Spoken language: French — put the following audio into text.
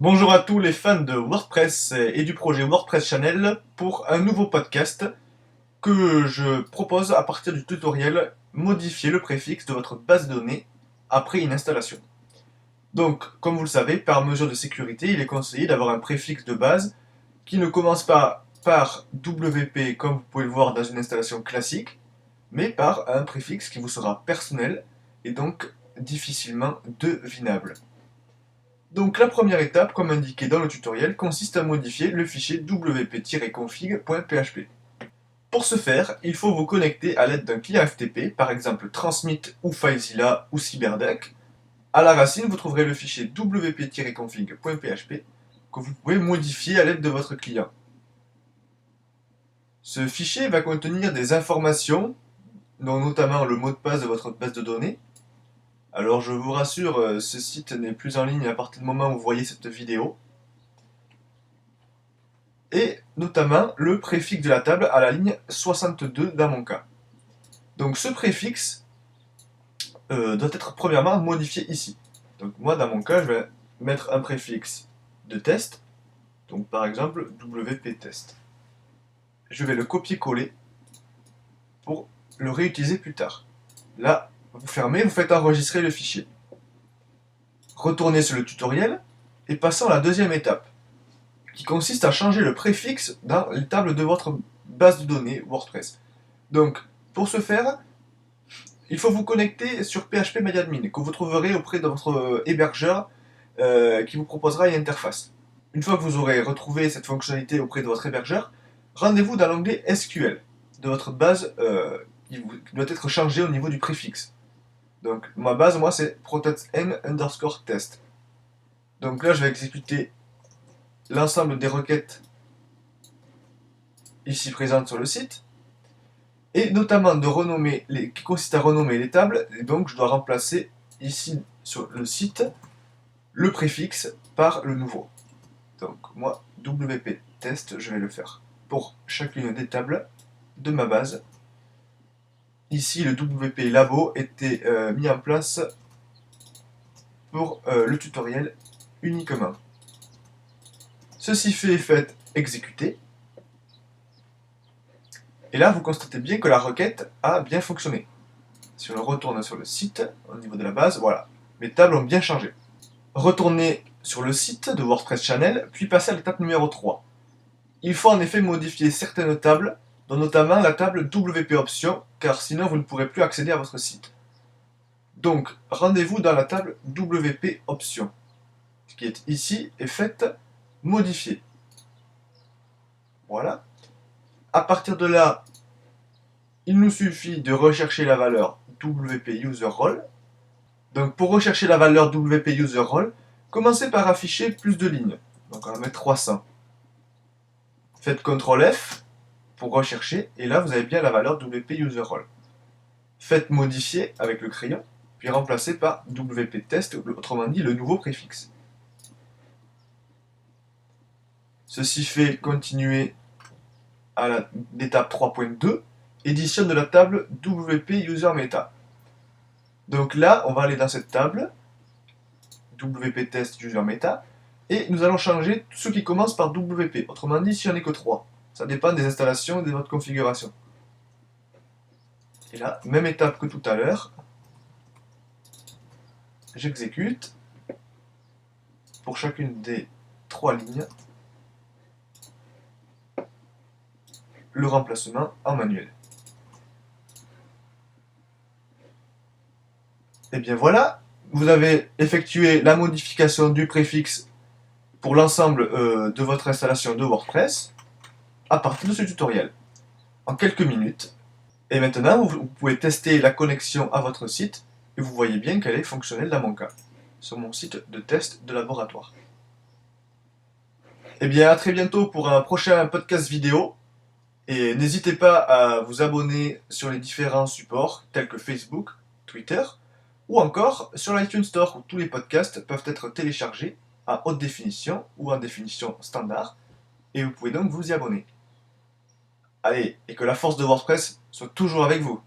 Bonjour à tous les fans de WordPress et du projet WordPress Channel pour un nouveau podcast que je propose à partir du tutoriel modifier le préfixe de votre base de données après une installation. Donc, comme vous le savez, par mesure de sécurité, il est conseillé d'avoir un préfixe de base qui ne commence pas par WP comme vous pouvez le voir dans une installation classique, mais par un préfixe qui vous sera personnel et donc difficilement devinable. Donc la première étape, comme indiqué dans le tutoriel, consiste à modifier le fichier wp-config.php. Pour ce faire, il faut vous connecter à l'aide d'un client FTP, par exemple Transmit ou FileZilla ou CyberDuck. À la racine, vous trouverez le fichier wp-config.php que vous pouvez modifier à l'aide de votre client. Ce fichier va contenir des informations, dont notamment le mot de passe de votre base de données. Alors je vous rassure, ce site n'est plus en ligne à partir du moment où vous voyez cette vidéo. Et notamment le préfixe de la table à la ligne 62 dans mon cas. Donc ce préfixe doit être premièrement modifié ici. Donc moi dans mon cas je vais mettre un préfixe de test, donc par exemple wp-test. Je vais le copier-coller pour le réutiliser plus tard. Là, vous fermez, vous faites enregistrer le fichier. Retournez sur le tutoriel et passons à la deuxième étape, qui consiste à changer le préfixe dans les tables de votre base de données WordPress. Donc, pour ce faire, il faut vous connecter sur PHP que vous trouverez auprès de votre hébergeur qui vous proposera une interface. Une fois que vous aurez retrouvé cette fonctionnalité auprès de votre hébergeur, rendez-vous dans l'onglet SQL de votre base qui doit être changé au niveau du préfixe. Donc, ma base, moi, c'est protectn_test. Donc là, je vais exécuter l'ensemble des requêtes ici présentes sur le site, et notamment qui consiste à renommer les tables, et donc je dois remplacer ici sur le site le préfixe par le nouveau. Donc moi, WP test, je vais le faire pour chacune des tables de ma base. Ici, le WP Labo était mis en place pour le tutoriel uniquement. Ceci fait, faites exécuter. Et là, vous constatez bien que la requête a bien fonctionné. Si on retourne sur le site, au niveau de la base, voilà, mes tables ont bien changé. Retournez sur le site de WordPress Channel, puis passez à l'étape numéro 3. Il faut en effet modifier certaines tables, dont notamment la table WP Options, car sinon vous ne pourrez plus accéder à votre site. Donc, rendez-vous dans la table WP Options, qui est ici, et faites modifier. Voilà. À partir de là, il nous suffit de rechercher la valeur WP User Role. Donc pour rechercher la valeur WP User Role, commencez par afficher plus de lignes. Donc on va mettre 300. Faites CTRL F pour rechercher, et là vous avez bien la valeur WP User Role. Faites modifier avec le crayon, puis remplacez par WP Test, autrement dit le nouveau préfixe. Ceci fait, continuer à l'étape 3.2, édition de la table WP User Meta. Donc là, on va aller dans cette table, WP Test User Meta, et nous allons changer ce qui commence par WP. Autrement dit, s'il n'y en a que 3. Ça dépend des installations et de votre configuration. Et là, même étape que tout à l'heure. J'exécute. Pour chacune des 3 lignes, le remplacement en manuel. Et bien voilà, vous avez effectué la modification du préfixe pour l'ensemble de votre installation de WordPress à partir de ce tutoriel, en quelques minutes. Et maintenant, vous pouvez tester la connexion à votre site, et vous voyez bien qu'elle est fonctionnelle dans mon cas, sur mon site de test de laboratoire. Et bien à très bientôt pour un prochain podcast vidéo, et n'hésitez pas à vous abonner sur les différents supports tels que Facebook, Twitter, ou encore sur l'iTunes Store où tous les podcasts peuvent être téléchargés à haute définition ou en définition standard, et vous pouvez donc vous y abonner. Allez, et que la force de WordPress soit toujours avec vous.